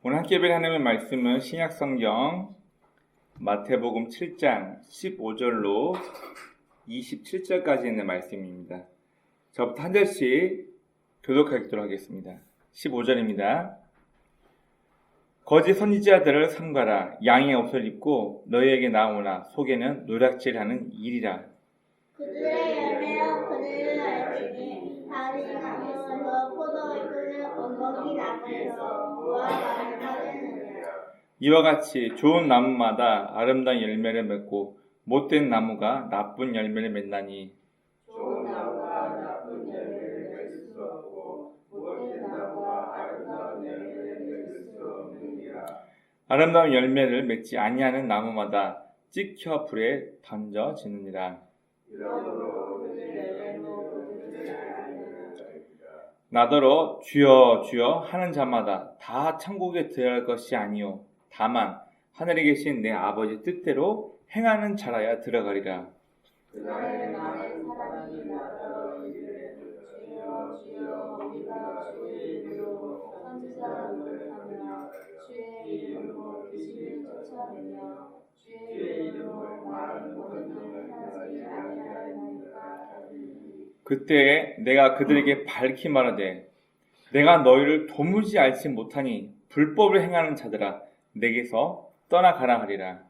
오늘 함께 뵐 하나님의 말씀은 신약성경 마태복음 7장 15절로 27절까지 있는 말씀입니다. 저부터 한 절씩 교독하도록 하겠습니다. 15절입니다. 거짓 선지자들을 삼가라. 양의 옷을 입고 너희에게 나오나 속에는 노략질하는 일이라. 그들의 열매로 그들을 알지니 다른 나무에서 포도즙을 엉겅퀴 나무에서 무화과 나무느니라. 이와 같이 좋은 나무마다 아름다운 열매를 맺고 못된 나무가 나쁜 열매를 맺나니 좋은 나무가 나쁜 열매를 맺을 수 없고 못된 나무가 아름다운 열매를 맺을 수 없느니라. 아름다운 열매를 맺지 아니하는 나무마다 찍혀 불에 던져지느니라. 이러므로 그들의 열매로 그들을 알리라. 나더러 주여 주여 하는 자마다 다 천국에 들어갈 것이 아니요 다만 하늘에 계신 내 아버지 뜻대로 행하는 자라야 들어가리라. 그날에 많은 사람이 나더러 이르되 주여 주여 우리가 주의 이름으로 선지자를 하며 주의 이름으로 귀신을 쫓아내며 주의 이름으로 많은 모든 하지 아니하였나이까 하리니. 그때에 내가 그들에게 밝히 말하되 내가 너희를 도무지 알지 못하니 불법을 행하는 자들아 내게서 떠나가라 하리라.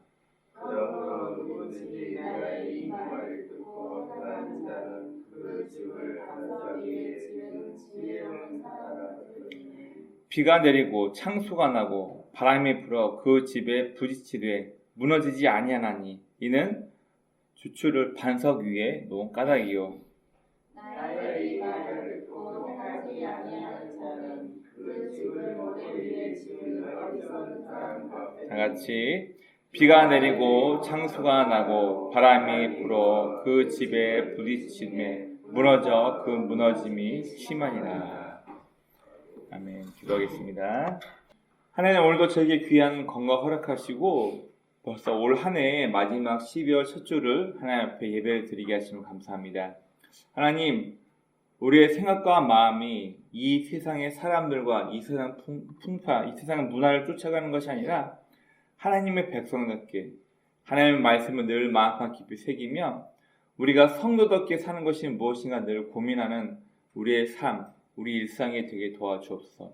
그러므로 누구든지 나의 이 말을 듣고 행하는 자는 그 집을 반석 위에 지은 지혜로운 사람 같으니. 비가 내리고 창수가 나고 바람이 불어 그 집에 부딪히되 무너지지 아니하나니 이는 주추를 반석 위에 놓은 까닭이요. 나의 이 말을 듣고 행하지 아니하는 자는 그 집을 모래 위에 지은 어리석은 사람 같으니. 다같이 비가 내리고 창수가 나고 바람이 불어 그 집에 부딪히매 무너져 그 무너짐이 심하니라. 아멘. 기도하겠습니다. 하나님 오늘도 저에게 귀한 건강 허락하시고 벌써 올 한 해의 마지막 12월 첫 주를 하나님 앞에 예배를 드리게 하시면 감사합니다. 하나님, 우리의 생각과 마음이 이 세상의 사람들과 이 세상 풍파, 이 세상의 문화를 쫓아가는 것이 아니라 하나님의 백성답게 하나님의 말씀을 늘 마음 깊이 새기며 우리가 성도답게 사는 것이 무엇인가 늘 고민하는 우리의 삶, 우리 일상이 되게 도와주옵소서.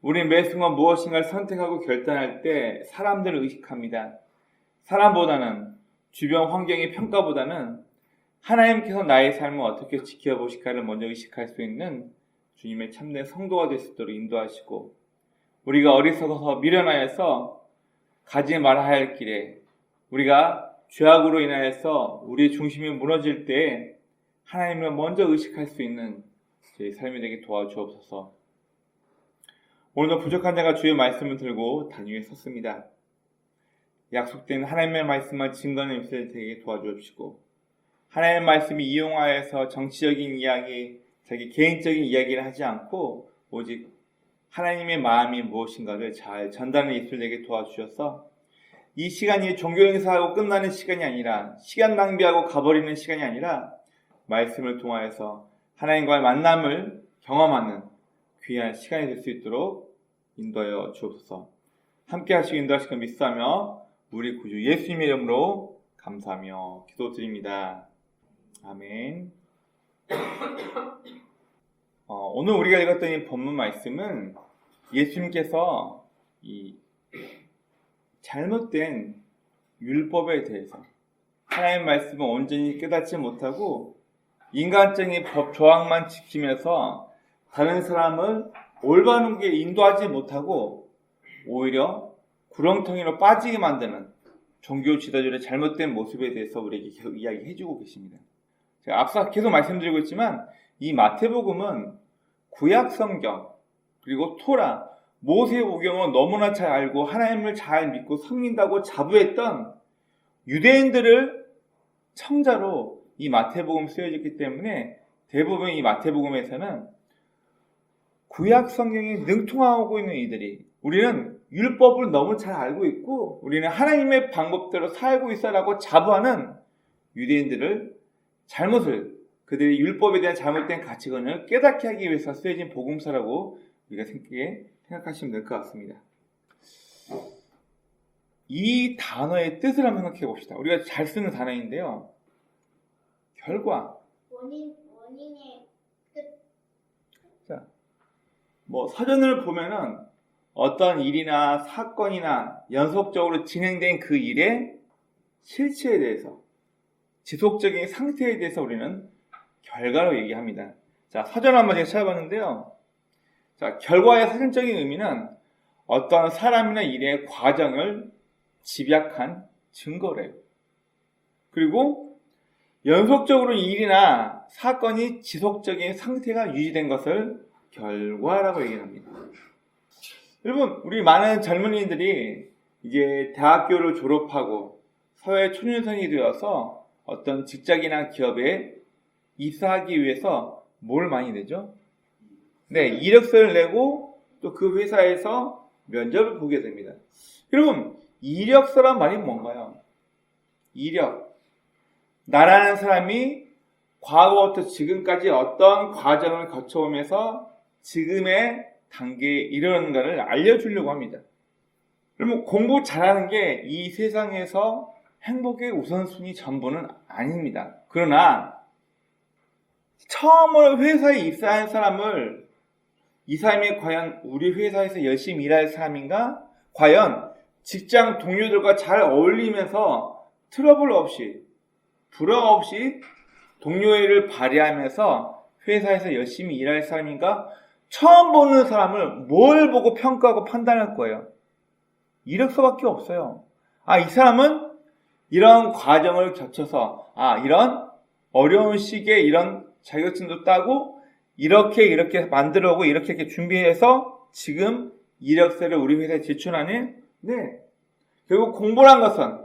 우리 매 순간 무엇인가를 선택하고 결단할 때 사람들을 의식합니다. 사람보다는 주변 환경의 평가보다는 하나님께서 나의 삶을 어떻게 지켜보실까를 먼저 의식할 수 있는 주님의 참된 성도가 될 수 있도록 인도하시고 우리가 어리석어서 미련하여서 가지 말아야 할 길에 우리가 죄악으로 인하여서 우리의 중심이 무너질 때 하나님을 먼저 의식할 수 있는 저희 삶이 되게 도와주옵소서. 오늘도 부족한 자가 주의 말씀을 들고 단 위에 섰습니다. 약속된 하나님의 말씀만 증거하는 입술을 되게 도와주옵시고 하나님의 말씀이 이용하여서 정치적인 이야기, 자기 개인적인 이야기를 하지 않고 오직 하나님의 마음이 무엇인가를 잘 전달하는 입술 되게 도와주셔서 이 시간이 종교 행사하고 끝나는 시간이 아니라 시간 낭비하고 가버리는 시간이 아니라 말씀을 통하여서 하나님과의 만남을 경험하는 귀한 시간이 될 수 있도록 인도하여 주옵소서. 함께 하시고 인도하실 것 믿사며 우리 구주 예수님의 이름으로 감사하며 기도드립니다. 아멘. 오늘 우리가 읽었던 이 본문 말씀은 예수님께서 이 잘못된 율법에 대해서 하나님의 말씀을 온전히 깨닫지 못하고 인간적인 법 조항만 지키면서 다른 사람을 올바른 게 인도하지 못하고 오히려 구렁텅이로 빠지게 만드는 종교 지도자들의 잘못된 모습에 대해서 우리에게 계속 이야기해주고 계십니다. 제가 앞서 계속 말씀드리고 있지만 이 마태복음은 구약 성경 그리고 토라, 모세오경을 너무나 잘 알고 하나님을 잘 믿고 섬긴다고 자부했던 유대인들을 청자로 이 마태복음 쓰여졌기 때문에 대부분 이 마태복음에서는 구약 성경에 능통하고 있는 이들이 우리는 율법을 너무 잘 알고 있고 우리는 하나님의 방법대로 살고 있어라고 자부하는 유대인들을 잘못을 그들의 율법에 대한 잘못된 가치관을 깨닫게 하기 위해서 쓰여진 복음서라고 우리가 생각하시면 될 것 같습니다. 이 단어의 뜻을 한번 생각해 봅시다. 우리가 잘 쓰는 단어인데요. 결과. 원인의 끝. 자, 뭐 사전을 보면은 어떤 일이나 사건이나 연속적으로 진행된 그 일의 실체에 대해서, 지속적인 상태에 대해서 우리는 결과로 얘기합니다. 자, 사전 한번 제가 찾아봤는데요. 자, 결과의 사전적인 의미는 어떤 사람이나 일의 과정을 집약한 증거래요. 그리고 연속적으로 일이나 사건이 지속적인 상태가 유지된 것을 결과라고 얘기합니다. 여러분, 우리 많은 젊은이들이 이제 대학교를 졸업하고 사회 초년생이 되어서 어떤 직장이나 기업에 입사하기 위해서 뭘 많이 내죠? 네, 이력서를 내고 또 그 회사에서 면접을 보게 됩니다. 여러분, 이력서란 말이 뭔가요? 이력. 나라는 사람이 과거부터 지금까지 어떤 과정을 거쳐오면서 지금의 단계에 이르는가를 알려주려고 합니다. 여러분, 공부 잘하는 게 이 세상에서 행복의 우선순위 전부는 아닙니다. 그러나 처음으로 회사에 입사한 사람을 이 사람이 과연 우리 회사에서 열심히 일할 사람인가? 과연 직장 동료들과 잘 어울리면서 트러블 없이, 불화 없이 동료애를 발휘하면서 회사에서 열심히 일할 사람인가? 처음 보는 사람을 뭘 보고 평가하고 판단할 거예요? 이력서밖에 없어요. 이 사람은 이런 과정을 거쳐서 이런 어려운 시기에 이런 자격증도 따고 이렇게 만들어오고 이렇게 준비해서 지금 이력서를 우리 회사에 제출하네? 네. 결국 공부란 것은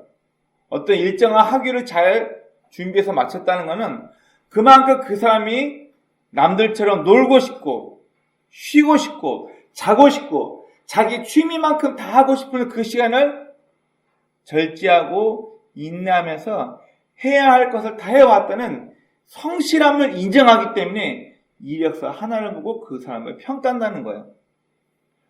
어떤 일정한 학위를 잘 준비해서 마쳤다는 것은 그만큼 그 사람이 남들처럼 놀고 싶고 쉬고 싶고 자고 싶고 자기 취미만큼 다 하고 싶은 그 시간을 절제하고 인내하면서 해야 할 것을 다 해왔다는 성실함을 인정하기 때문에 이력서 하나를 보고 그 사람을 평가한다는 거예요.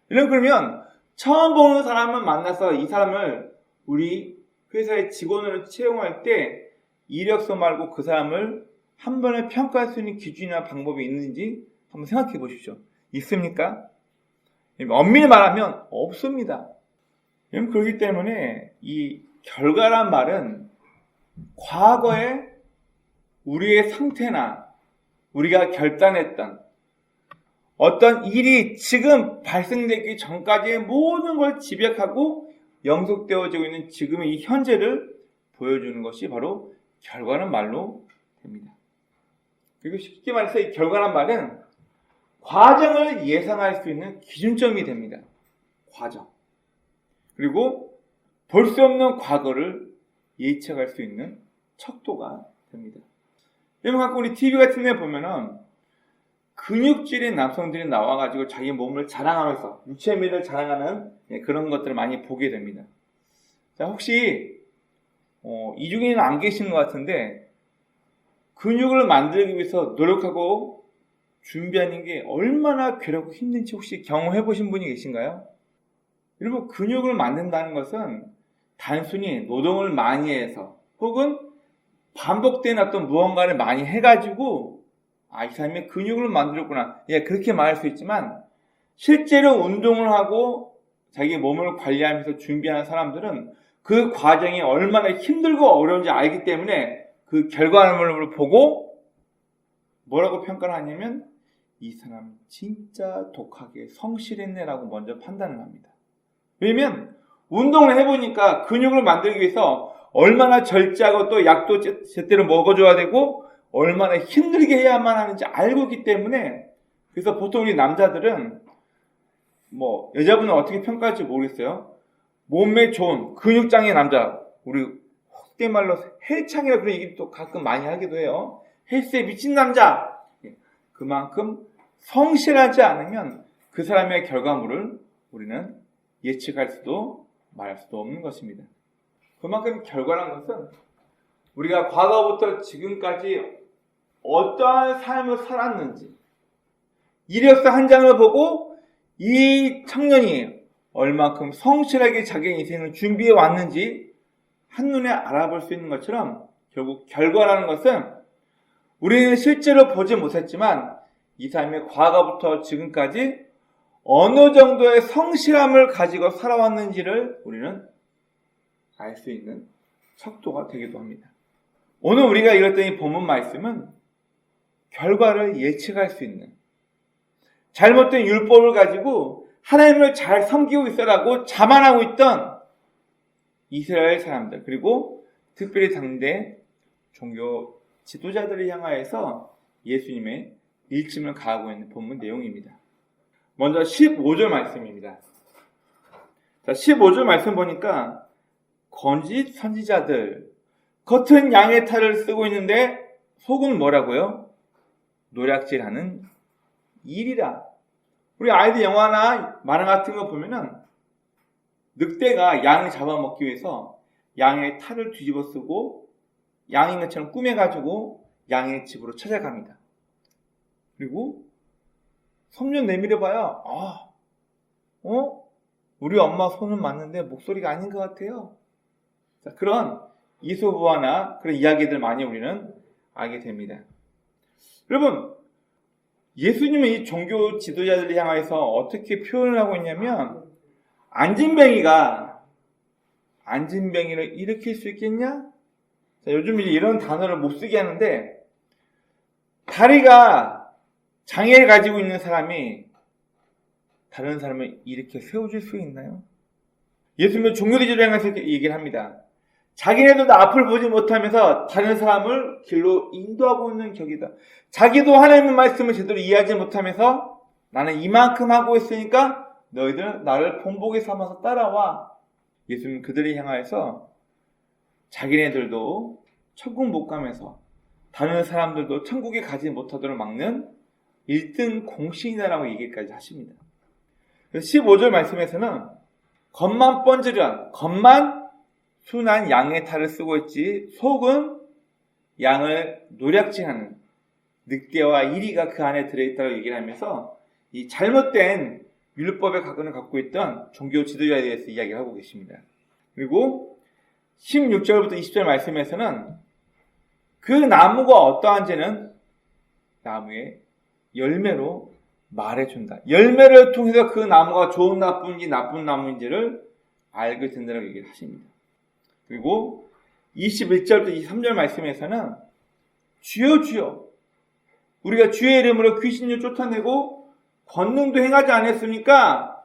그러면 처음 보는 사람을 만나서 이 사람을 우리 회사의 직원으로 채용할 때 이력서 말고 그 사람을 한 번에 평가할 수 있는 기준이나 방법이 있는지 한번 생각해 보십시오. 있습니까? 엄밀히 말하면 없습니다. 그렇기 때문에 이 결과란 말은 과거에 우리의 상태나 우리가 결단했던 어떤 일이 지금 발생되기 전까지의 모든 걸 집약하고 영속되어지고 있는 지금의 이 현재를 보여주는 것이 바로 결과란 말로 됩니다. 그리고 쉽게 말해서 이 결과란 말은 과정을 예상할 수 있는 기준점이 됩니다. 과정. 그리고 볼 수 없는 과거를 예측할 수 있는 척도가 됩니다. 여러분, 가끔 우리 TV 같은 데 보면은 근육질의 남성들이 나와가지고 자기 몸을 자랑하면서 유체미를 자랑하는 그런 것들을 많이 보게 됩니다. 자, 혹시 이 중에는 안 계신 것 같은데 근육을 만들기 위해서 노력하고 준비하는 게 얼마나 괴롭고 힘든지 혹시 경험해 보신 분이 계신가요? 여러분, 근육을 만든다는 것은 단순히 노동을 많이 해서 혹은 반복된 어떤 무언가를 많이 해가지고 이 사람이 근육을 만들었구나, 그렇게 말할 수 있지만 실제로 운동을 하고 자기 몸을 관리하면서 준비하는 사람들은 그 과정이 얼마나 힘들고 어려운지 알기 때문에 그 결과물을 보고 뭐라고 평가를 하냐면 이 사람 진짜 독하게 성실했네라고 먼저 판단을 합니다. 왜냐면 운동을 해보니까 근육을 만들기 위해서 얼마나 절제하고 또 약도 제대로 먹어줘야 되고 얼마나 힘들게 해야만 하는지 알고 있기 때문에, 그래서 보통 우리 남자들은 여자분은 어떻게 평가할지 모르겠어요. 몸매 좋은 근육장의 남자, 우리 속된 말로 헬창이라 그런 얘기도 가끔 많이 하기도 해요. 헬스에 미친 남자. 그만큼 성실하지 않으면 그 사람의 결과물을 우리는 예측할 수도 말할 수도 없는 것입니다. 그만큼 결과란 것은 우리가 과거부터 지금까지 어떠한 삶을 살았는지, 이력서 한 장을 보고 이 청년이 얼마큼 성실하게 자기의 인생을 준비해 왔는지 한눈에 알아볼 수 있는 것처럼 결국 결과라는 것은 우리는 실제로 보지 못했지만 이 삶의 과거부터 지금까지 어느 정도의 성실함을 가지고 살아왔는지를 우리는 알 수 있는 척도가 되기도 합니다. 오늘 우리가 읽었던 이 본문 말씀은 결과를 예측할 수 있는, 잘못된 율법을 가지고 하나님을 잘 섬기고 있어라고 자만하고 있던 이스라엘 사람들, 그리고 특별히 당대 종교 지도자들을 향하여서 예수님의 일침을 가하고 있는 본문 내용입니다. 먼저 15절 말씀입니다. 자, 15절 말씀 보니까 거짓 선지자들, 겉은 양의 탈을 쓰고 있는데 속은 뭐라고요? 노략질하는 일이라. 우리 아이들 영화나 만화 같은 거 보면은 늑대가 양을 잡아먹기 위해서 양의 탈을 뒤집어 쓰고 양인 것처럼 꾸며가지고 양의 집으로 찾아갑니다. 그리고 손녀 내밀어봐야 우리 엄마 손은 맞는데 목소리가 아닌 것 같아요. 자, 그런 이소부화나 그런 이야기들 많이 우리는 알게 됩니다. 여러분, 예수님은 이 종교 지도자들을 향해서 어떻게 표현을 하고 있냐면, 안진뱅이가 안진뱅이를 일으킬 수 있겠냐? 자, 요즘 이런 단어를 못 쓰게 하는데, 다리가 장애를 가지고 있는 사람이 다른 사람을 일으켜 세워줄 수 있나요? 예수님은 종교 지도자를 향해서 이렇게 얘기를 합니다. 자기네들도 앞을 보지 못하면서 다른 사람을 길로 인도하고 있는 격이다. 자기도 하나님의 말씀을 제대로 이해하지 못하면서 나는 이만큼 하고 있으니까 너희들은 나를 본보기 삼아서 따라와. 예수님은 그들을 향하여서 자기네들도 천국 못 가면서 다른 사람들도 천국에 가지 못하도록 막는 1등 공신이다라고 얘기까지 하십니다. 15절 말씀에서는 겉만 번지르한, 겉만 순한 양의 탈을 쓰고 있지 속은 양을 노략질하는 늑대와 이리가 그 안에 들어있다고 얘기를 하면서 이 잘못된 율법의 각본을 갖고 있던 종교 지도자에 대해서 이야기를 하고 계십니다. 그리고 16절부터 20절 말씀에서는 그 나무가 어떠한지는 나무의 열매로 말해준다. 열매를 통해서 그 나무가 좋은 나쁜지 나쁜 나무인지를 알게 된다고 얘기를 하십니다. 그리고 21절부터 23절 말씀에서는 주여 주여 우리가 주의 이름으로 귀신을 쫓아내고 권능도 행하지 않았습니까?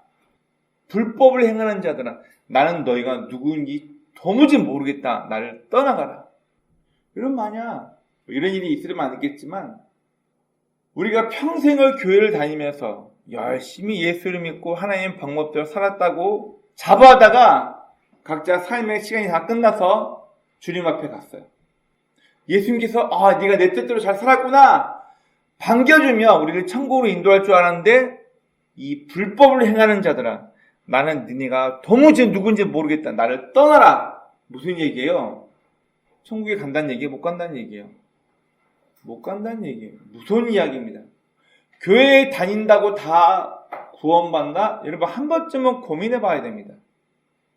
불법을 행하는 자들아 나는 너희가 누구인지 도무지 모르겠다. 나를 떠나가라. 이런 만약 이런 일이 있으면 안 있겠지만 우리가 평생을 교회를 다니면서 열심히 예수를 믿고 하나님의 방법대로 살았다고 자부하다가 각자 삶의 시간이 다 끝나서 주님 앞에 갔어요. 예수님께서 네가 내 뜻대로 잘 살았구나 반겨주며 우리를 천국으로 인도할 줄 알았는데 이 불법을 행하는 자들아 나는 너네가 도무지 누군지 모르겠다. 나를 떠나라. 무슨 얘기예요? 천국에 간다는 얘기예요? 못 간다는 얘기예요? 못 간다는 얘기예요. 무서운 이야기입니다. 교회에 다닌다고 다 구원받나? 여러분 한 번쯤은 고민해 봐야 됩니다.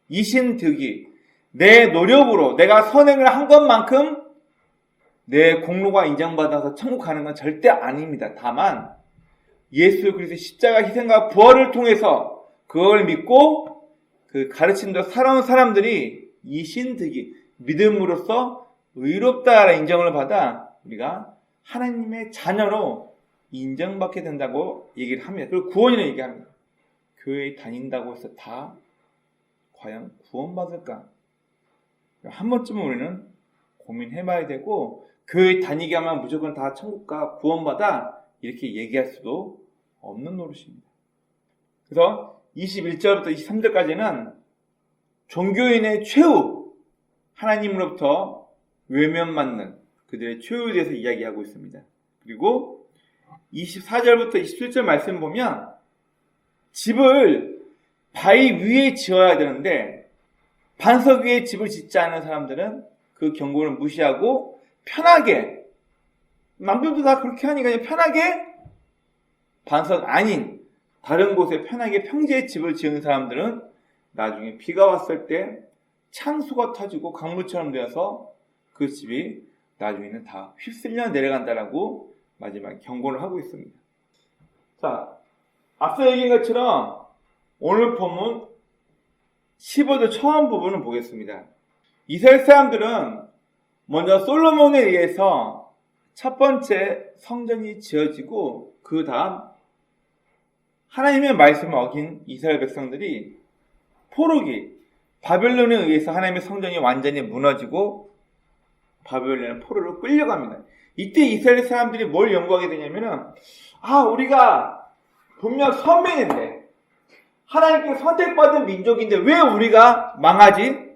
이신득이 내 노력으로 내가 선행을 한 것만큼 내 공로가 인정받아서 천국 가는 건 절대 아닙니다. 다만 예수 그리스도의 십자가 희생과 부활을 통해서 그걸 믿고 그 가르침대로 살아온 사람들이 이신득이 믿음으로써 의롭다라는 인정을 받아 우리가 하나님의 자녀로 인정받게 된다고 얘기를 합니다. 그리고 구원이라는 얘기합니다. 교회에 다닌다고 해서 다 과연 구원받을까? 한 번쯤은 우리는 고민해봐야 되고 교회 다니게 하면 무조건 다 천국과 구원받아 이렇게 얘기할 수도 없는 노릇입니다. 그래서 21절부터 23절까지는 종교인의 최후, 하나님으로부터 외면받는 그들의 최후에 대해서 이야기하고 있습니다. 그리고 24절부터 27절 말씀 보면 집을 바위 위에 지어야 되는데 반석 위에 집을 짓지 않은 사람들은 그 경고를 무시하고 편하게 남들도 다 그렇게 하니까 편하게 반석 아닌 다른 곳에 편하게 평지에 집을 지은 사람들은 나중에 비가 왔을 때 창수가 터지고 강물처럼 되어서 그 집이 나중에는 다 휩쓸려 내려간다라고 마지막에 경고를 하고 있습니다. 자, 앞서 얘기한 것처럼 오늘 본문 15절 처음 부분을 보겠습니다. 이스라엘 사람들은 먼저 솔로몬에 의해서 첫 번째 성전이 지어지고 그 다음 하나님의 말씀을 어긴 이스라엘 백성들이 포로기 바벨론에 의해서 하나님의 성전이 완전히 무너지고 바벨론의 포로로 끌려갑니다. 이때 이스라엘 사람들이 뭘 연구하게 되냐면은 우리가 분명 선민인데 하나님께 선택받은 민족인데 왜 우리가 망하지?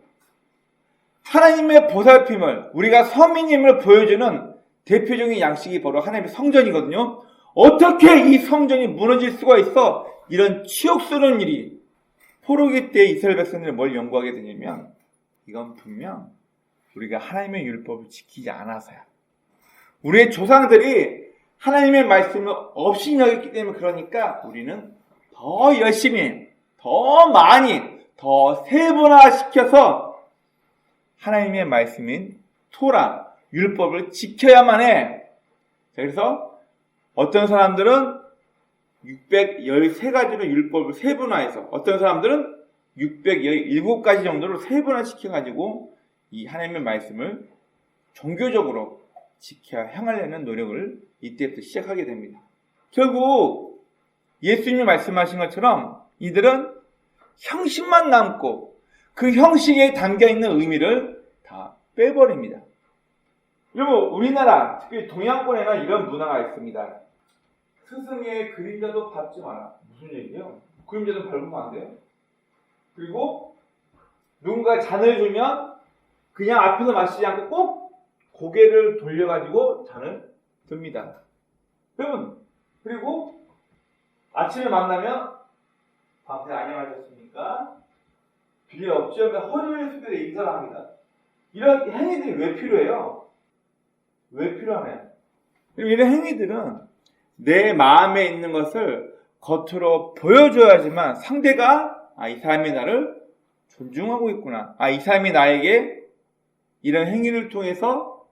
하나님의 보살핌을 우리가 선민임을 보여주는 대표적인 양식이 바로 하나님의 성전이거든요. 어떻게 이 성전이 무너질 수가 있어? 이런 치욕스러운 일이 포로기 때 이스라엘 백성들이 뭘 연구하게 되냐면 이건 분명 우리가 하나님의 율법을 지키지 않아서야. 우리의 조상들이 하나님의 말씀을 업신여겼기 때문에 그러니까 우리는 더 열심히, 더 많이, 더 세분화시켜서 하나님의 말씀인 토라, 율법을 지켜야만 해. 그래서 어떤 사람들은 613가지로 율법을 세분화해서 어떤 사람들은 617가지 정도로 세분화시켜가지고 이 하나님의 말씀을 종교적으로 지켜야 향하려는 노력을 이때부터 시작하게 됩니다. 결국 예수님이 말씀하신 것처럼 이들은 형식만 남고 그 형식에 담겨있는 의미를 다 빼버립니다. 여러분 우리나라 특히 동양권에는 이런 문화가 있습니다. 스승의 그림자도 밟지 마라. 무슨 얘기예요? 그림자도 밟으면 안 돼요? 그리고 누군가 잔을 주면 그냥 앞에서 마시지 않고 꼭 고개를 돌려가지고 잔을 듭니다. 여러분 그리고 아침에 만나면 밤새 안녕하셨습니까? 빌려 없죠? 허리를 숙여서 인사를 합니다. 이런 행위들이 왜 필요해요? 왜 필요하나요? 이런 행위들은 내 마음에 있는 것을 겉으로 보여줘야지만 상대가 이 사람이 나를 존중하고 있구나. 이 사람이 나에게 이런 행위를 통해서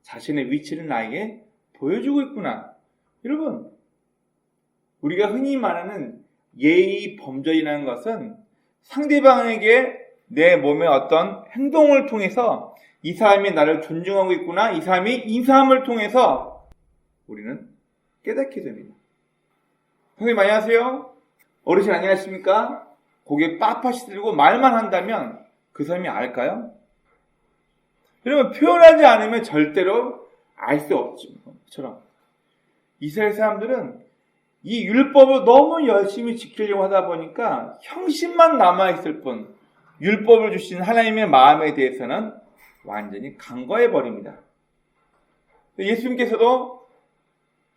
자신의 위치를 나에게 보여주고 있구나. 여러분, 우리가 흔히 말하는 예의 범절이라는 것은 상대방에게 내 몸의 어떤 행동을 통해서 이 사람이 나를 존중하고 있구나. 이 사람이 인사함을 통해서 우리는 깨닫게 됩니다. 선생님 안녕하세요. 어르신 안녕하십니까? 고개 빳빳이 들고 말만 한다면 그 사람이 알까요? 여러분 표현하지 않으면 절대로 알 수 없죠. 처럼 이스라엘 사람들은 이 율법을 너무 열심히 지키려고 하다 보니까 형식만 남아있을 뿐 율법을 주신 하나님의 마음에 대해서는 완전히 간과해버립니다. 예수님께서도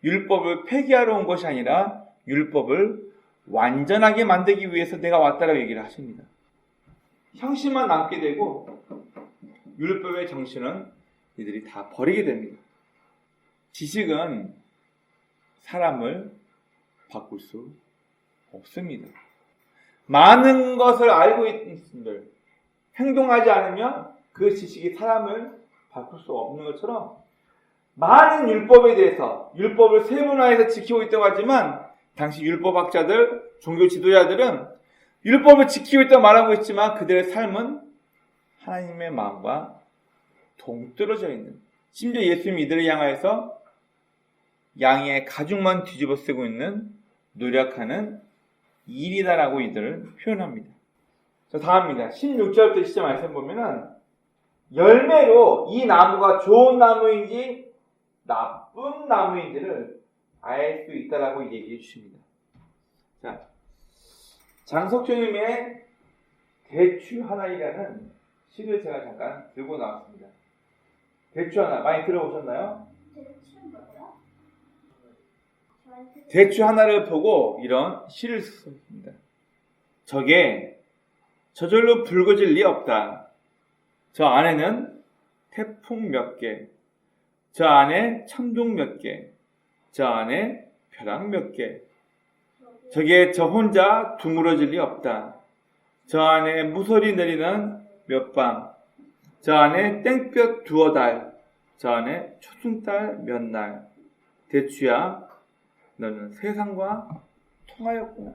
율법을 폐기하러 온 것이 아니라 율법을 완전하게 만들기 위해서 내가 왔다라고 얘기를 하십니다. 형식만 남게 되고 율법의 정신은 이들이 다 버리게 됩니다. 지식은 사람을 바꿀 수 없습니다. 많은 것을 알고 있는 분들, 행동하지 않으면 그 지식이 사람을 바꿀 수 없는 것처럼 많은 율법에 대해서 율법을 세분화해서 지키고 있다고 하지만 당시 율법학자들, 종교 지도자들은 율법을 지키고 있다고 말하고 있지만 그들의 삶은 하나님의 마음과 동떨어져 있는, 심지어 예수님이 이들을 향하여서 양의 가죽만 뒤집어 쓰고 있는 노력하는 일이다라고 이들을 표현합니다. 자, 다음입니다. 16절부터 시작 말씀 보면은 열매로 이 나무가 좋은 나무인지 나쁜 나무인지를 알 수 있다라고 얘기해 주십니다. 자, 장석조님의 대추 하나이라는 시를 제가 잠깐 들고 나왔습니다. 대추 하나 많이 들어보셨나요? 대추 하나를 보고 이런 시를 썼습니다. 저게 저절로 붉어질 리 없다. 저 안에는 태풍 몇 개, 저 안에 천둥 몇 개, 저 안에 벼락 몇 개, 저게 저 혼자 두무러질 리 없다. 저 안에 무소리 내리는 몇 밤, 저 안에 땡볕 두어 달, 저 안에 초승달 몇 날. 대추야, 너는 세상과 통하였구나.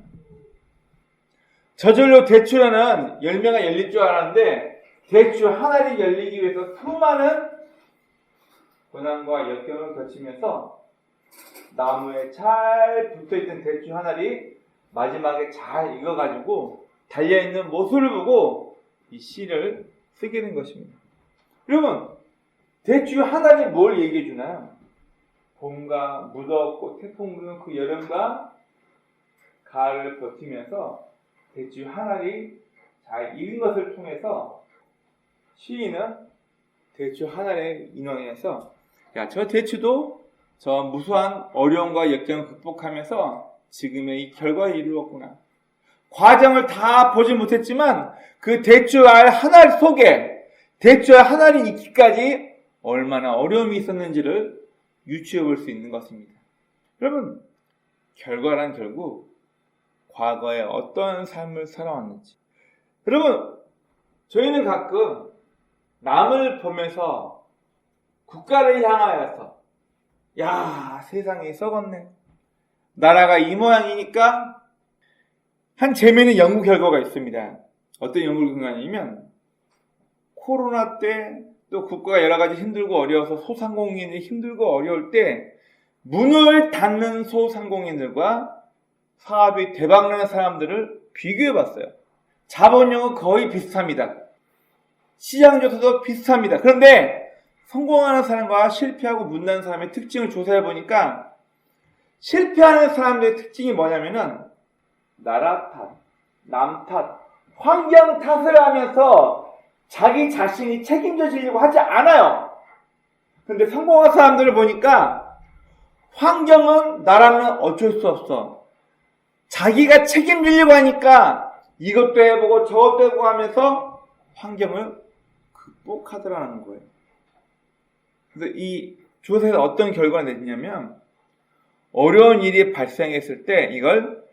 저절로 대추라는 열매가 열릴 줄 알았는데 대추 한 알이 열리기 위해서 수많은 고난과 역경을 거치면서 나무에 잘 붙어있던 대추 한 알이 마지막에 잘 익어가지고 달려있는 모습을 보고 이 시를 쓰게 된 것입니다. 여러분, 대추 한 알이 뭘 얘기해 주나요? 봄과 무덥고 태풍 부는 그 여름과 가을을 버티면서 대추 한 알이 잘 익은 것을 통해서 시인은 대추 한 알에 인용해서 야, 저 대추도 저 무수한 어려움과 역경을 극복하면서 지금의 이 결과를 이루었구나. 과정을 다 보지 못했지만 그 대추 알 한 알 속에 대추 알 한 알이 익기까지 얼마나 어려움이 있었는지를 유추해 볼 수 있는 것입니다. 여러분, 결과란 결국 과거에 어떤 삶을 살아왔는지. 여러분, 저희는 가끔 남을 보면서 국가를 향하여서 야, 세상이 썩었네. 나라가 이 모양이니까 한 재미있는 연구 결과가 있습니다. 어떤 연구 결과냐면 코로나 때 또 국가가 여러 가지 힘들고 어려워서 소상공인이 힘들고 어려울 때 문을 닫는 소상공인들과 사업이 대박나는 사람들을 비교해봤어요. 자본력은 거의 비슷합니다. 시장조사도 비슷합니다. 그런데 성공하는 사람과 실패하고 문 닫는 사람의 특징을 조사해보니까 실패하는 사람들의 특징이 뭐냐면은 나라 탓, 남 탓, 환경 탓을 하면서 자기 자신이 책임져 지려고 하지 않아요. 그런데 성공한 사람들을 보니까 환경은 나라는 어쩔 수 없어. 자기가 책임지려고 하니까 이것도 해보고 저것도 해보고 하면서 환경을 극복하더라는 거예요. 그래서 이 조사에서 어떤 결과가 내냐면 어려운 일이 발생했을 때 이걸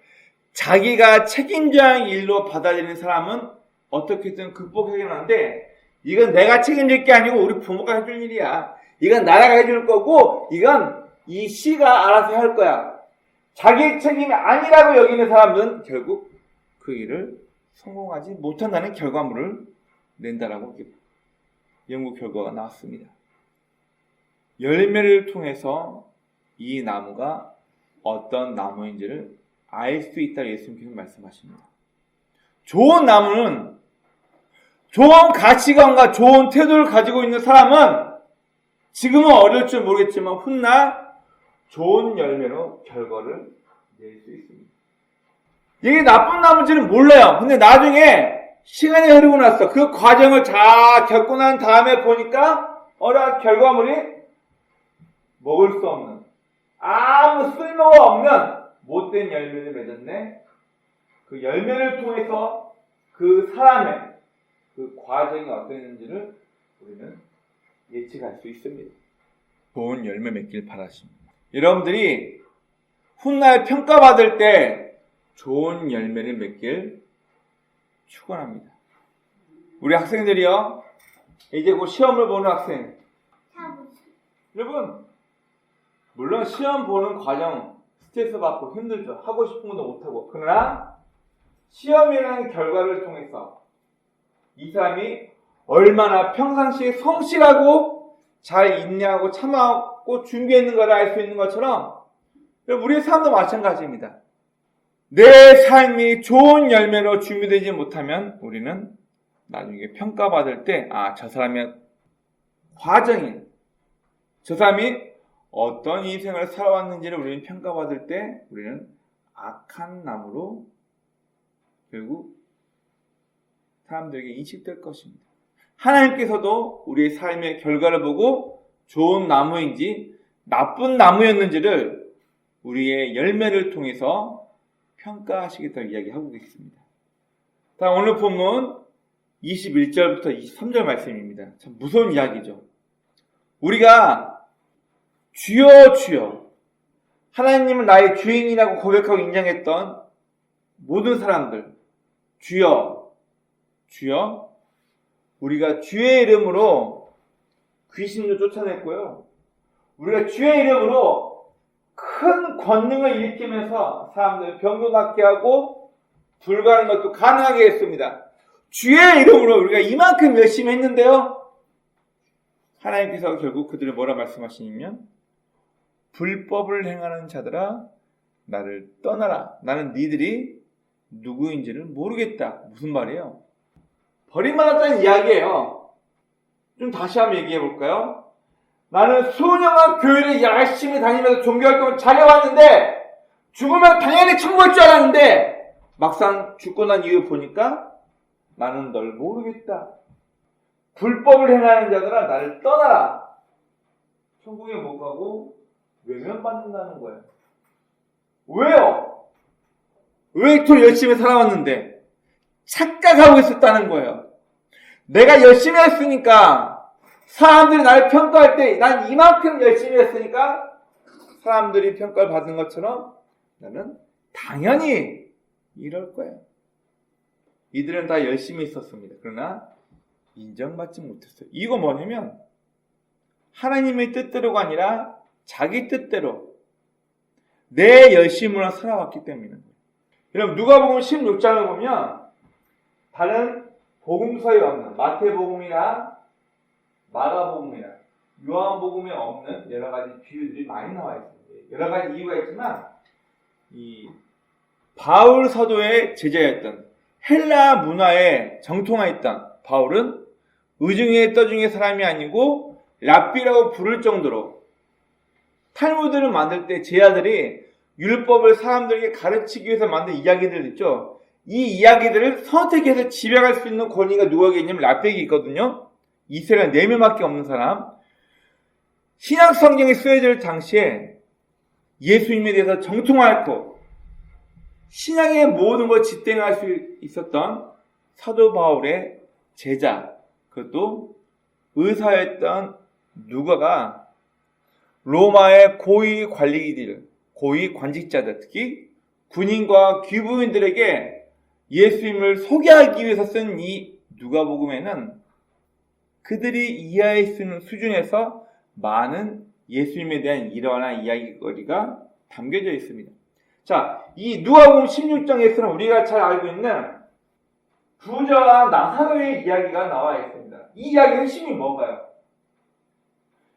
자기가 책임져야 할 일로 받아들이는 사람은 어떻게든 극복해내는데 이건 내가 책임질 게 아니고 우리 부모가 해줄 일이야. 이건 나라가 해줄 거고 이건 이 시가 알아서 할 거야. 자기 책임이 아니라고 여기는 사람들은 결국 그 일을 성공하지 못한다는 결과물을 낸다라고 연구 결과가 나왔습니다. 열매를 통해서 이 나무가 어떤 나무인지를 알 수 있다고 예수님께서 말씀하십니다. 좋은 나무는 좋은 가치관과 좋은 태도를 가지고 있는 사람은 지금은 어려울 줄 모르겠지만 훗날 좋은 열매로 결과를 낼 수 있습니다. 이게 나쁜 나무인지는 몰라요. 근데 나중에 시간이 흐르고 나서 그 과정을 잘 겪고 난 다음에 보니까 결과물이 먹을 수 없는 아무 쓸모가 없는 못된 열매를 맺었네. 그 열매를 통해서 그 사람의 그 과정이 어땠는지를 우리는 예측할 수 있습니다. 좋은 열매 맺길 바라십니다. 여러분들이 훗날 평가받을 때 좋은 열매를 맺길 축원합니다. 우리 학생들이요, 이제 곧 시험을 보는 학생. 여러분, 물론 시험 보는 과정 스트레스 받고 힘들죠. 하고 싶은 것도 못하고. 그러나 시험이라는 결과를 통해서 이 사람이 얼마나 평상시에 성실하고 잘 인내하고 참아하고 준비했는가를 알 수 있는 것처럼 우리의 삶도 마찬가지입니다. 내 삶이 좋은 열매로 준비되지 못하면 우리는 나중에 평가받을 때 저 사람의 과정이 저 사람이 어떤 인생을 살아왔는지를 우리는 평가받을 때 우리는 악한 나무로 결국 사람들에게 인식될 것입니다. 하나님께서도 우리의 삶의 결과를 보고 좋은 나무인지 나쁜 나무였는지를 우리의 열매를 통해서 평가하시겠다고 이야기하고 있습니다. 다음 오늘 본문 21절부터 23절 말씀입니다. 참 무서운 이야기죠. 우리가 주여 주여 하나님을 나의 주인이라고 고백하고 인정했던 모든 사람들 주여 주여 우리가 주의 이름으로 귀신도 쫓아냈고요. 우리가 주의 이름으로 큰 권능을 일으키면서 사람들 병도 낫게 하고 불가능한 것도 가능하게 했습니다. 주의 이름으로 우리가 이만큼 열심히 했는데요. 하나님께서 결국 그들을 뭐라 말씀하시냐면 불법을 행하는 자들아 나를 떠나라. 나는 니들이 누구인지를 모르겠다. 무슨 말이에요? 버림받았다는 이야기예요. 좀 다시 한번 얘기해 볼까요? 나는 수년간 교회를 열심히 다니면서 종교활동을 잘해왔는데 죽으면 당연히 천국일 줄 알았는데 막상 죽고 난 이후에 보니까 나는 널 모르겠다. 불법을 행하는 자들아 나를 떠나라. 천국에 못 가고 외면받는다는 거예요. 왜요? 왜 이토록 열심히 살아왔는데 착각하고 있었다는 거예요. 내가 열심히 했으니까 사람들이 나를 평가할 때 난 이만큼 열심히 했으니까 사람들이 평가를 받은 것처럼 나는 당연히 이럴 거예요. 이들은 다 열심히 있었습니다. 그러나 인정받지 못했어요. 이거 뭐냐면 하나님의 뜻대로가 아니라 자기 뜻대로 내 열심으로 살아왔기 때문입니다. 여러분 누가복음 16장을 보면 다른 복음서에 없는 마태복음이나 마가복음이나 요한복음에 없는 여러 가지 비유들이 많이 나와 있습니다. 여러 가지 이유가 있지만 이 바울 사도의 제자였던 헬라 문화에 정통하였던 바울은 의중의 떠중의 사람이 아니고 랍비라고 부를 정도로 탈무드를 만들 때 제자들이 율법을 사람들에게 가르치기 위해서 만든 이야기들 있죠. 이 이야기들을 선택해서 지배할 수 있는 권위가 누구에게 있냐면 랍비에게 있거든요. 이스라엘 4명밖에 없는 사람. 신약 성경이 쓰여질 당시에 예수님에 대해서 정통하였고 신약의 모든 걸 집행할 수 있었던 사도 바울의 제자, 그것도 의사였던 누가가 로마의 고위 관리기들, 고위 관직자들, 특히 군인과 귀부인들에게 예수님을 소개하기 위해서 쓴 이 누가복음에는 그들이 이해할 수 있는 수준에서 많은 예수님에 대한 일화나 이야기거리가 담겨져 있습니다. 자, 이 누가복음 16장에서는 우리가 잘 알고 있는 부자와 나사로의 이야기가 나와 있습니다. 이 이야기의 핵심이 뭔가요?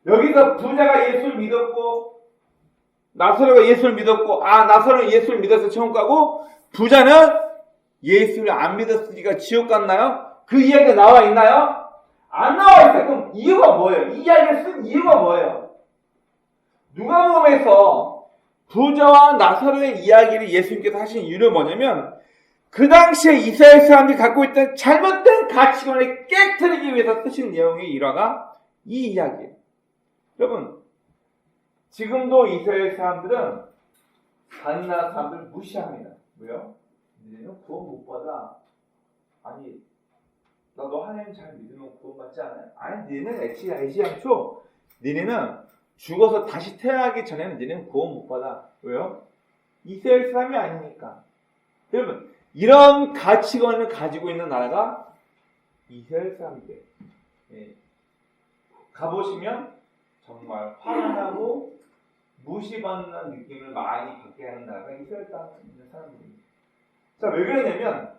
여기서 부자가 예수를 믿었고 나사로가 예수를 믿었고 나사로는 예수를 믿어서 천국 가고 부자는 예수를 안 믿었으니까 지옥 갔나요? 그 이야기가 나와 있나요? 안 나와 있어요. 그럼 이유가 뭐예요? 이 이야기를 쓴 이유가 뭐예요? 누가복음에서 부자와 나사로의 이야기를 예수님께서 하신 이유는 뭐냐면 그 당시에 이스라엘 사람들이 갖고 있던 잘못된 가치관을 깨트리기 위해서 쓰신 내용의 일화가 이 이야기예요. 여러분 지금도 이스라엘 사람들은 다른 나라 사람들을 무시합니다. 왜요? 너희는 구원 못 받아. 아니 나도 하나님 잘 믿으면 구원 받지 않아요? 아니 너희는 애지 않죠? 너희는 죽어서 다시 태어나기 전에는 너희는 구원 못 받아. 왜요? 이스라엘 사람이 아니니까. 여러분 이런 가치관을 가지고 있는 나라가 이스라엘 사람들. 가보시면 정말 화나고 무시받는 느낌을 많이 받게 하는 나라가 이스라엘 사람들입니다. 자, 왜 그러냐면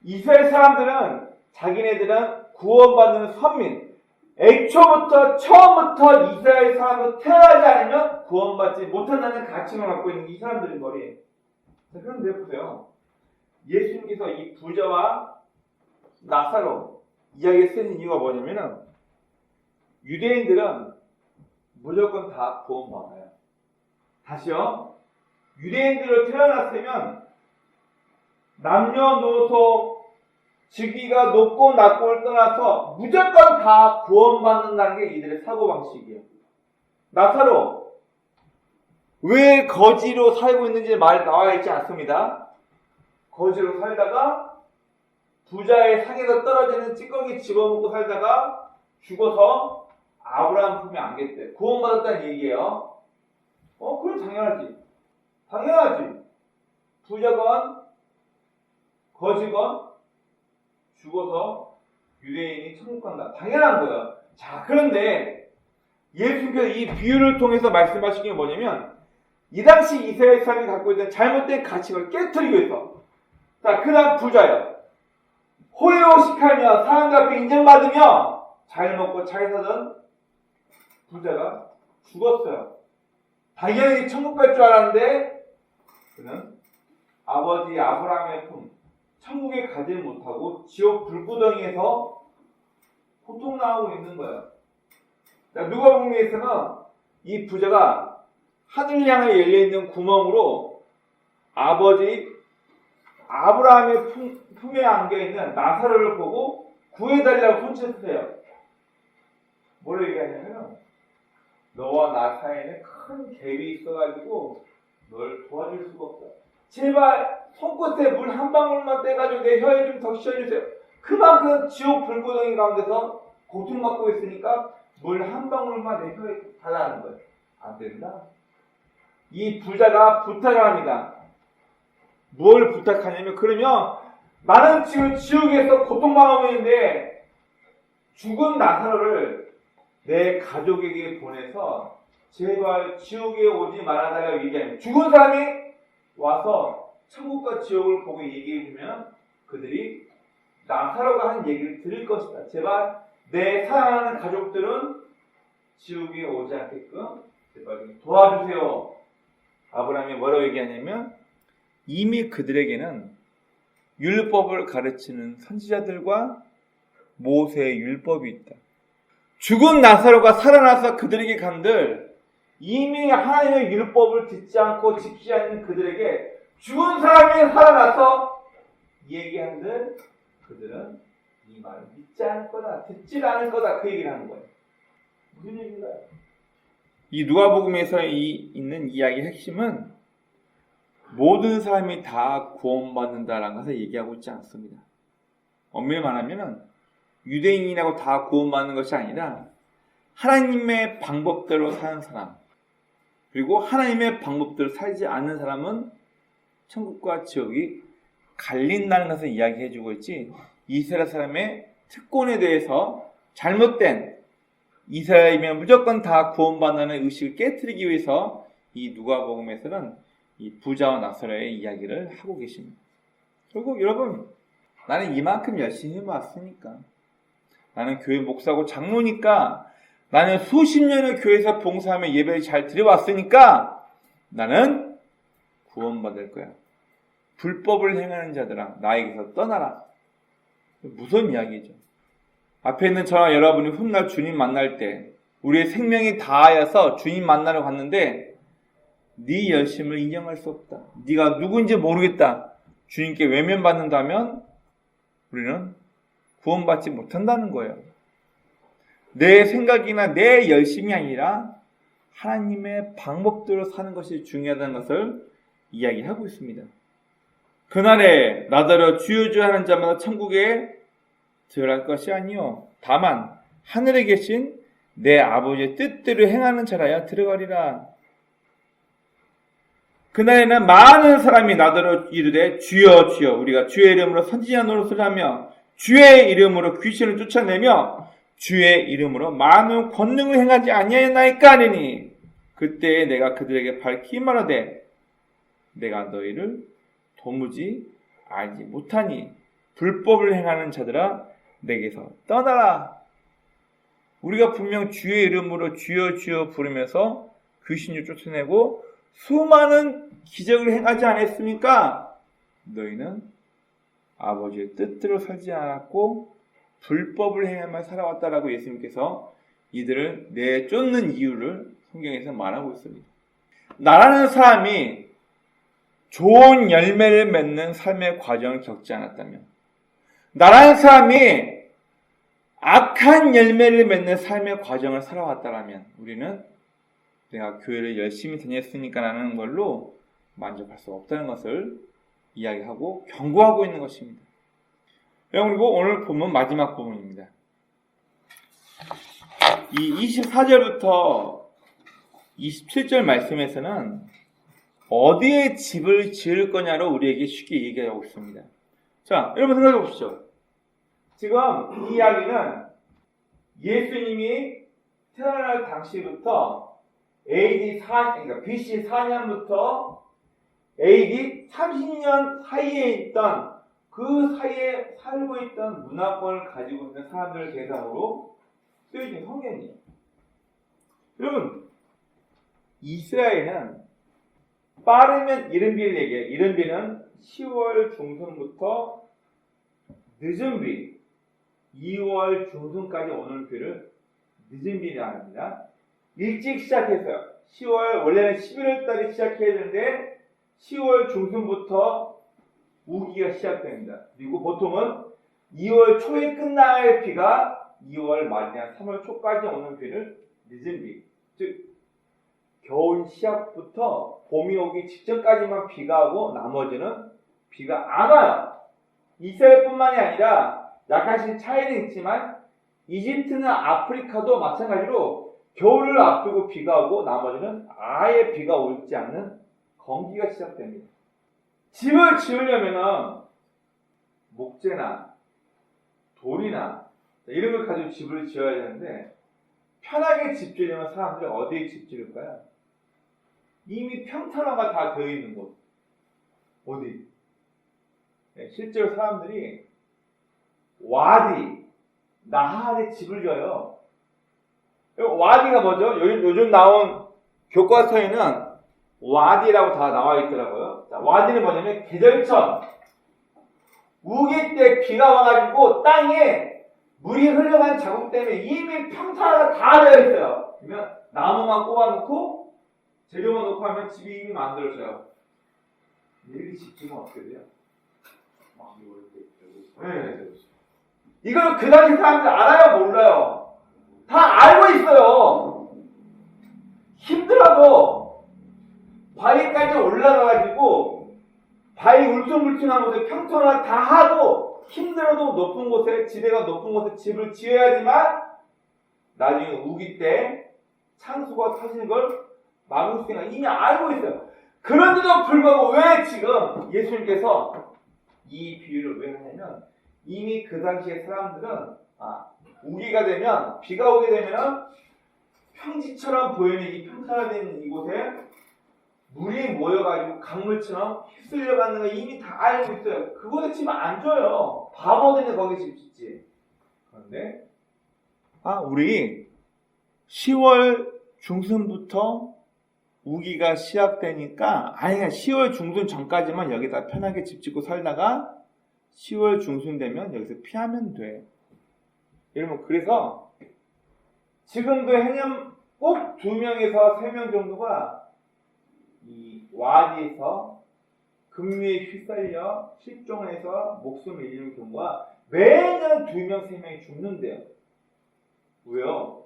이스라엘 사람들은 자기네들은 구원받는 선민, 애초부터 처음부터 이스라엘 사람으로 태어나지 않으면 구원받지 못한다는 가치관을 갖고 있는 이 사람들의 머리에. 자, 그런데 보세요. 예수님께서 이 부자와 나사로 이야기를 쓰는 이유가 뭐냐면은 유대인들은 무조건 다 구원받아요. 다시요. 유대인들로 태어났으면 남녀노소 직위가 높고 낮고를 떠나서 무조건 다 구원받는다는 게 이들의 사고방식이에요. 나사로 왜 거지로 살고 있는지 말 나와 있지 않습니다. 거지로 살다가 부자의 상에서 떨어지는 찌꺼기 집어먹고 살다가 죽어서 아브라함 품에 안겼대. 구원받았다는 얘기예요. 그럼 당연하지. 당연하지. 부자건 거지건 죽어서 유대인이 천국 간다. 당연한 거예요. 자, 그런데 예수님께서 이 비유를 통해서 말씀하신 게 뭐냐면 이 당시 이스라엘 사람이 갖고 있는 잘못된 가치를 깨트리기 위해서. 자, 그 다음 부자예요. 호의호식하며 사람들 앞에 인정받으며 잘 먹고 잘 사던 부자가 죽었어요. 당연히 천국 갈 줄 알았는데 그는 아버지 아브라함의 품 천국에 가지 못하고 지옥 불구덩이에서 고통당하고 있는 거예요. 자, 누가복음에서는 이 부자가 하늘 향해 열려있는 구멍으로 아버지 아브라함의 품에 안겨있는 나사로를 보고 구해달라고 손짓해요. 뭘 얘기하냐면 너와 나 사이에는 큰 갭이 있어가지고 널 도와줄 수가 없다. 제발 손끝에 물 한 방울만 떼가지고 내 혀에 좀 더 씌워주세요. 그만큼 지옥 불구덩이 가운데서 고통받고 있으니까 물 한 방울만 내 혀에 달라는 거예요. 안 된다. 이 부자가 부탁을 합니다. 뭘 부탁하냐면 그러면 나는 지금 지옥에서 고통당하고 있는데 죽은 나사로를 내 가족에게 보내서 제발 지옥에 오지 말아달라고 얘기하면 죽은 사람이 와서 천국과 지옥을 보고 얘기해주면 그들이 나사로가 한 얘기를 들을 것이다. 제발 내 사랑하는 가족들은 지옥에 오지 않게끔 제발 도와주세요. 아브라함이 뭐라고 얘기하냐면 이미 그들에게는 율법을 가르치는 선지자들과 모세의 율법이 있다. 죽은 나사로가 살아나서 그들에게 간들 이미 하나님의 율법을 듣지 않고 지키지 않는 그들에게 죽은 사람이 살아나서 얘기한들 그들은 이 말을 믿지 않을 거다, 듣지 않을 거다 그 얘기를 하는 거예요. 무슨 얘기인가요? 이 누가복음에서 있는 이야기의 핵심은 모든 사람이 다 구원받는다라는 것을 얘기하고 있지 않습니다. 엄밀히 말하면 유대인이라고 다 구원받는 것이 아니라 하나님의 방법대로 사는 사람 그리고 하나님의 방법대로 살지 않는 사람은 천국과 지옥이 갈린다는 것을 이야기해주고 있지 이스라엘 사람의 특권에 대해서 잘못된 이스라엘이면 무조건 다 구원받는 의식을 깨트리기 위해서 이 누가복음에서는 이 부자와 나사로의 이야기를 하고 계십니다. 그리고 여러분 나는 이만큼 열심히 왔으니까 나는 교회 목사고 장로니까 나는 수십 년을 교회에서 봉사하며 예배를 잘 드려왔으니까 나는 구원받을 거야. 불법을 행하는 자들아 나에게서 떠나라. 무서운 이야기죠. 앞에 있는 저와 여러분이 훗날 주님 만날 때 우리의 생명이 다하여서 주님 만나러 갔는데 네 열심을 인정할 수 없다. 네가 누군지 모르겠다. 주님께 외면받는다면 우리는 구원받지 못한다는 거예요. 내 생각이나 내 열심이 아니라 하나님의 방법대로 사는 것이 중요하다는 것을 이야기하고 있습니다. 그날에 나더러 주여 주여 하는 자마다 천국에 들어갈 것이 아니요 다만 하늘에 계신 내 아버지의 뜻대로 행하는 자라야 들어가리라. 그날에는 많은 사람이 나더러 이르되 주여 주여 우리가 주의 이름으로 선지자 노릇을 하며 주의 이름으로 귀신을 쫓아내며 주의 이름으로 많은 권능을 행하지 아니하였나이까 하리니 그때 내가 그들에게 밝히 말하되 내가 너희를 도무지 알지 못하니 불법을 행하는 자들아 내게서 떠나라. 우리가 분명 주의 이름으로 주여 주여 부르면서 귀신을 쫓아내고 수많은 기적을 행하지 않았습니까? 너희는 아버지의 뜻대로 살지 않았고 불법을 행하며 살아왔다라고 예수님께서 이들을 내쫓는 이유를 성경에서 말하고 있습니다. 나라는 사람이 좋은 열매를 맺는 삶의 과정을 겪지 않았다면 나라는 사람이 악한 열매를 맺는 삶의 과정을 살아왔다면 우리는 내가 교회를 열심히 다녔으니까 라는 걸로 만족할 수 없다는 것을 이야기하고 경고하고 있는 것입니다. 그리고 오늘 본문 마지막 부분입니다. 이 24절부터 27절 말씀에서는 어디에 집을 지을 거냐로 우리에게 쉽게 얘기하고 있습니다. 자, 여러분 생각해 보십시오. 지금 이 이야기는 예수님이 태어날 당시부터 그러니까 BC 4년부터 AD 30년 사이에 있던 그 사이에 살고 있던 문화권을 가지고 있는 사람들을 대상으로 쓰여진 성경이에요. 여러분, 이스라엘은 빠르면 이른비를 얘기해요. 이른비는 10월 중순부터 늦은 비, 2월 중순까지 오는 비를 늦은 비라 합니다. 일찍 시작해서요. 10월, 원래는 11월 달에 시작해야 되는데 10월 중순부터 우기가 시작됩니다. 그리고 보통은 2월 초에 끝날 비가 2월 말이나 3월 초까지 오는 비를 늦은 비, 즉 겨울 시작부터 봄이 오기 직전까지만 비가 오고 나머지는 비가 안 와요. 이스라엘뿐만이 아니라 약간씩 차이는 있지만 이집트나 아프리카도 마찬가지로 겨울을 앞두고 비가 오고 나머지는 아예 비가 오지 않는 건기가 시작됩니다. 집을 지으려면 목재나 돌이나 이런 걸 가지고 집을 지어야 되는데 편하게 집 지으려면 사람들이 어디에 집 지을까요? 이미 평탄화가 다 되어 있는 곳. 어디? 실제로 사람들이 와디, 나할에 집을 져요. 와디가 뭐죠? 요즘 나온 교과서에는 와디라고 다 나와 있더라고요. 자, 와디는 뭐냐면 계절천. 우기 때 비가 와가지고 땅에 물이 흘러간 자국 때문에 이미 평탄화가 다 되어 있어요. 그러면 나무만 꼽아놓고 재료만 놓고 하면 집이 이미 만들어져요. 이렇게 집 지으면 어떻게 돼요? 네. 이걸 그 당시 사람들 알아요? 몰라요? 다 알고 있어요. 힘들어도 바위까지 올라가가지고 바위 울퉁불퉁한 곳에 평탄화 다 하고 힘들어도 높은 곳에 지대가 높은 곳에 집을 지어야지만 나중에 우기 때 창수가 터지는 걸 막을 수 있는 이미 알고 있어요. 그런데도 불구하고 왜 지금 예수님께서 이 비유를 왜 하냐면 이미 그 당시에 사람들은 우기가 되면 비가 오게 되면 평지처럼 보이는 이 평탄화된 이곳에 물이 모여가지고 강물처럼 휩쓸려가는 거 이미 다 알고 있어요. 그곳에 집 안 줘요. 바보들이 거기 집 짓지. 그런데 우리 10월 중순부터 우기가 시작되니까 10월 중순 전까지만 여기다 편하게 집 짓고 살다가 10월 중순 되면 여기서 피하면 돼. 여러분, 그래서 지금도 해년 꼭 2명에서 3명 정도가 이 와디에서 급류에 휩쓸려 실종해서 목숨을 잃는 경우가 매년 2명, 3명이 죽는데요. 왜요?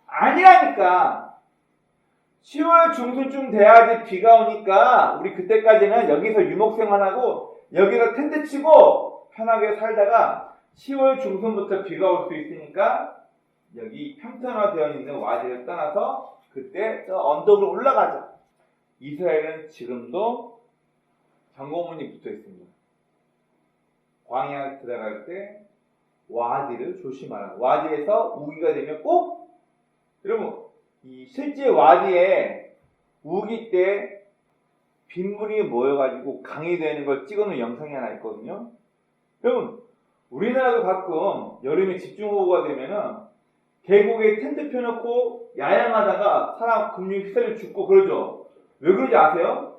아니라니까. 10월 중순쯤 돼야지 비가 오니까 우리 그때까지는 여기서 유목생활하고 여기서 텐트 치고 편하게 살다가 10월 중순부터 비가 올 수 있으니까 여기 평탄화되어 있는 와디를 떠나서 그때 저 언덕으로 올라가자. 이스라엘은 지금도 경고문이 붙어 있습니다. 광야 들어갈 때 와디를 조심하라. 와디에서 우기가 되면 꼭 여러분 이 실제 와디에 우기 때 빗물이 모여가지고 강이 되는 걸 찍어놓은 영상이 하나 있거든요. 여러분 우리나라도 가끔 여름에 집중호우가 되면은 계곡에 텐트 펴놓고 야영하다가 사람 급류 휩쓸려 죽고 그러죠. 왜 그러지 아세요?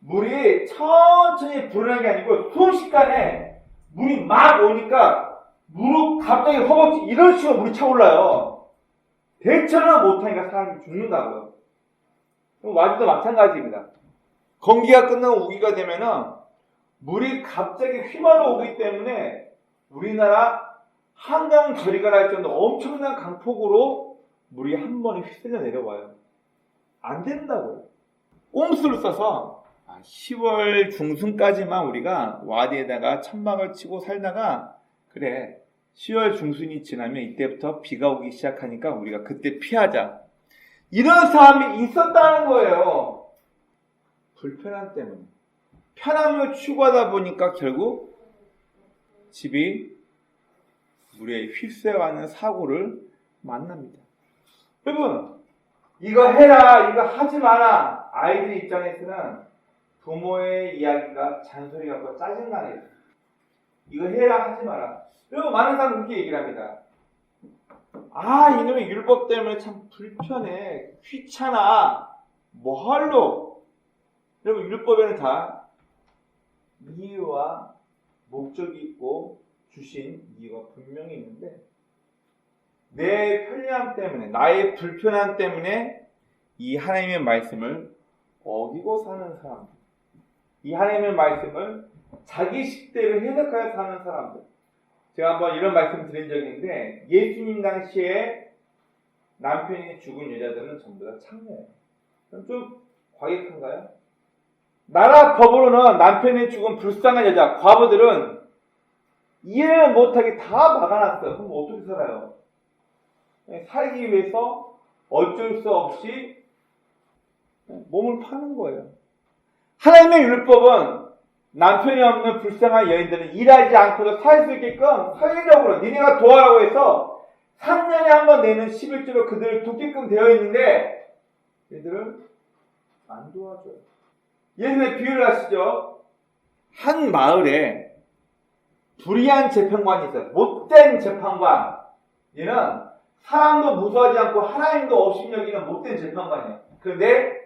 물이 천천히 불어나는 게 아니고 순식간에 물이 막 오니까 무릎 갑자기 허벅지 이런 식으로 물이 차올라요. 대처를 못하니까 사람이 죽는다고요. 와디도 마찬가지입니다. 건기가 끝나고 우기가 되면은 물이 갑자기 휘말려 오기 때문에 우리나라 한강 저리가 날 정도 엄청난 강폭으로 물이 한 번에 휘슬려 내려와요. 안 된다고요. 꼼수를 써서 10월 중순까지만 우리가 와디에다가 천막을 치고 살다가 그래 10월 중순이 지나면 이때부터 비가 오기 시작하니까 우리가 그때 피하자. 이런 사람이 있었다는 거예요. 불편함 때문에. 편함을 추구하다 보니까 결국 집이 우리의 휩쓸어가는 사고를 만납니다. 여러분, 이거 해라, 이거 하지 마라. 아이들 입장에서는 부모의 이야기가 잔소리 같고 짜증나게 이거 해라, 하지 마라. 여러분, 많은 사람은 그렇게 얘기를 합니다. 아, 이놈의 율법 때문에 참 불편해, 귀찮아, 뭐 할로? 여러분, 율법에는 다 이유와 목적이 있고 주신 이유가 분명히 있는데 내 편리함 때문에, 나의 불편함 때문에 이 하나님의 말씀을 어기고 사는 사람들, 이 하나님의 말씀을 자기 식대로 해석하여 사는 사람들. 제가 한번 이런 말씀 드린 적이 있는데, 예수님 당시에 남편이 죽은 여자들은 전부 다 창녀예요. 그럼 좀 과격한가요? 나라 법으로는 남편이 죽은 불쌍한 여자, 과부들은 이해를 못하게 다 막아놨어요. 그럼 어떻게 살아요? 살기 위해서 어쩔 수 없이 몸을 파는 거예요. 하나님의 율법은 남편이 없는 불쌍한 여인들은 일하지 않고도 살 수 있게끔 사회적으로 니네가 도와라고 해서 3년에 한 번 내는 11조로 그들을 돕게끔 되어 있는데 얘들을 안 도와줘요. 예전에 비유를 하시죠. 한 마을에 불의한 재판관이 있어요. 못된 재판관. 얘는 사람도 무수하지 않고 하나님도 없이 여기는 못된 재판관이에요. 그런데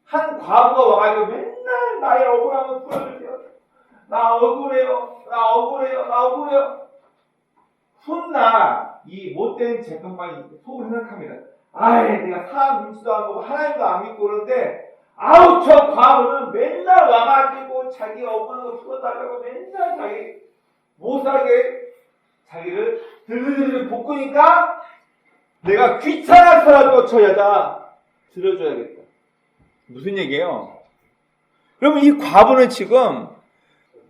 한 과부가 와가지고 맨날 나의 억울함을 풀어주세요. 나 억울해요. 나 억울해요. 나 억울해요. 훗날 이 못된 재판관이 속으로 생각합니다. 아이, 내가 사람 믿지도 않고 하나님도 안 믿고 그러는데 아우, 저 과부는 맨날 와가지고 자기 억울한 거 풀어달라고 맨날 자기 못하게 자기를 들들들 볶으니까 내가 귀찮아서라도 저 여자 들어줘야겠다. 무슨 얘기예요? 그러면 이 과부는 지금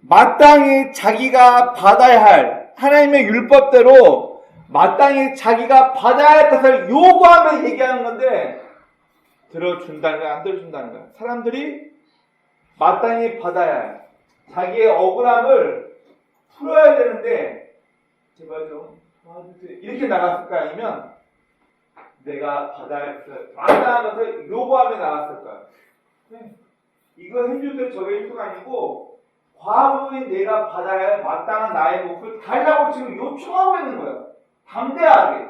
마땅히 자기가 받아야 할 하나님의 율법대로 마땅히 자기가 받아야 할 것을 요구하며 얘기하는 건데 들어준다는 거야, 안 들어준다는 거야. 사람들이 마땅히 받아야 할 자기의 억울함을 풀어야 되는데 제발 좀 도와주세요. 이렇게 나갔을까? 아니면 내가 받아야 할 것을 마땅한 것을 요구하며 나갔을까? 네. 이거 해주세요, 저거 해주가 아니고 과부인 내가 받아야 할 마땅한 나의 몫을 달라고 지금 요청하고 있는 거예요. 담대하게.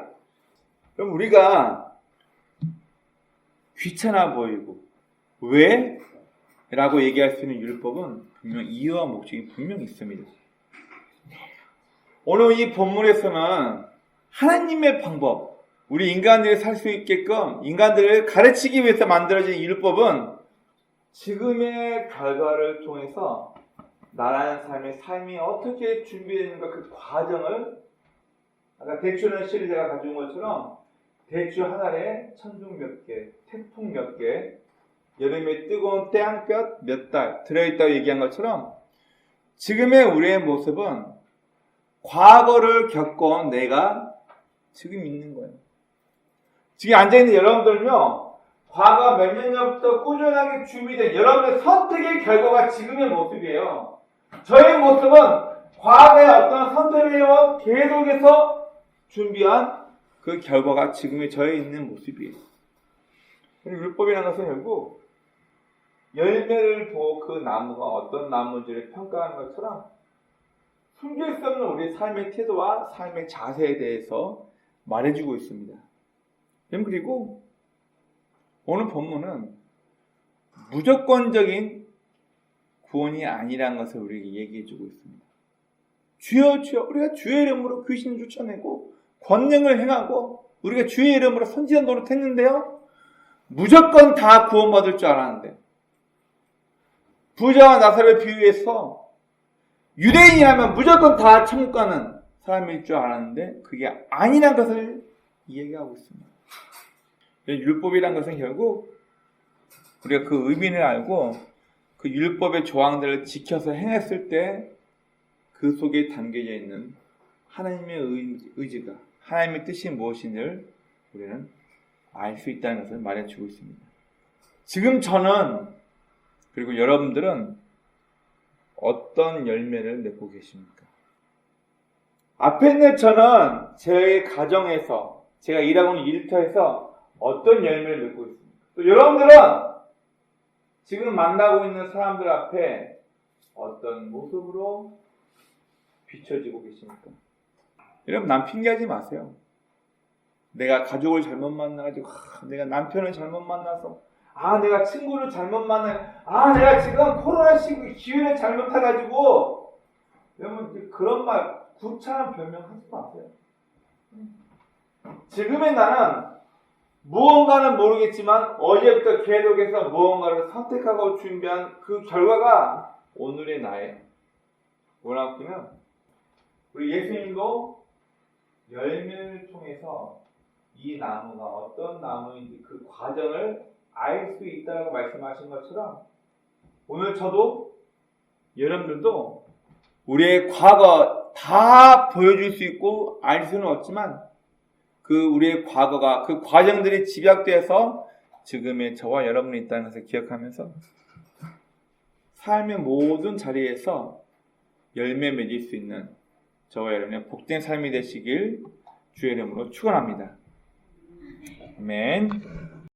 그럼 우리가 귀찮아 보이고 왜? 라고 얘기할 수 있는 율법은 분명 이유와 목적이 분명히 있습니다. 오늘 이 본문에서는 하나님의 방법, 우리 인간들이 살 수 있게끔 인간들을 가르치기 위해서 만들어진 율법은 지금의 결과를 통해서 나라는 삶이 어떻게 준비되는가 그 과정을 아까 대추는 시리즈가 가져온 것처럼 대추 한 알에 천둥 몇 개, 태풍 몇 개, 여름에 뜨거운 태양볕 몇 달 들어있다고 얘기한 것처럼 지금의 우리의 모습은 과거를 겪어온 내가 지금 있는 거예요. 지금 앉아있는 여러분들은요, 과거 몇 년 전부터 꾸준하게 준비된 여러분의 선택의 결과가 지금의 모습이에요. 저의 모습은 과거에 어떤 선택을 해온 계속해서 준비한 그 결과가 지금의 저에 있는 모습이에요. 율법이라는 것은 결국 열매를 보고 그 나무가 어떤 나무인지를 평가하는 것처럼 숨길 수 없는 우리의 삶의 태도와 삶의 자세에 대해서 말해주고 있습니다. 그리고 오늘 본문은 무조건적인 구원이 아니라는 것을 우리에게 얘기해주고 있습니다. 주여 주여, 우리가 주의 이름으로 귀신을 쫓아내고 권능을 행하고 우리가 주의 이름으로 선지자 노릇했는데요, 무조건 다 구원받을 줄 알았는데, 부자와 나사로를 비유해서 유대인이라면 무조건 다 천국 가는 사람일 줄 알았는데 그게 아니란 것을 이야기하고 있습니다. 율법이란 것은 결국 우리가 그 의미를 알고 그 율법의 조항들을 지켜서 행했을 때 그 속에 담겨져 있는 하나님의 의지가, 하나님의 뜻이 무엇인지를 우리는 알 수 있다는 것을 말해주고 있습니다. 지금 저는 그리고 여러분들은 어떤 열매를 맺고 계십니까? 앞에 있는 저는 제 가정에서 제가 일하고 있는 일터에서 어떤 열매를 맺고 있습니까? 또 여러분들은 지금 만나고 있는 사람들 앞에 어떤 모습으로 비춰지고 계십니까? 여러분 남 핑계하지 마세요. 내가 가족을 잘못 만나가지고 내가 남편을 잘못 만나서 내가 친구를 잘못 만나 내가 지금 코로나 시국 기회를 잘못 타가지고 여러분 그런 말 구차한 변명하지 마세요. 지금의 나는 무언가는 모르겠지만 어제부터 계속해서 무언가를 선택하고 준비한 그 결과가 오늘의 나예요. 뭐라고 하면 우리 예수님도 열매를 통해서 이 나무가 어떤 나무인지 그 과정을 알 수 있다고 말씀하신 것처럼 오늘 저도 여러분들도 우리의 과거 다 보여줄 수 있고 알 수는 없지만 그 우리의 과거가 그 과정들이 집약되어서 지금의 저와 여러분이 있다는 것을 기억하면서 삶의 모든 자리에서 열매 맺을 수 있는 저와 여러분의 복된 삶이 되시길 주의 이름으로 축원합니다. 아멘.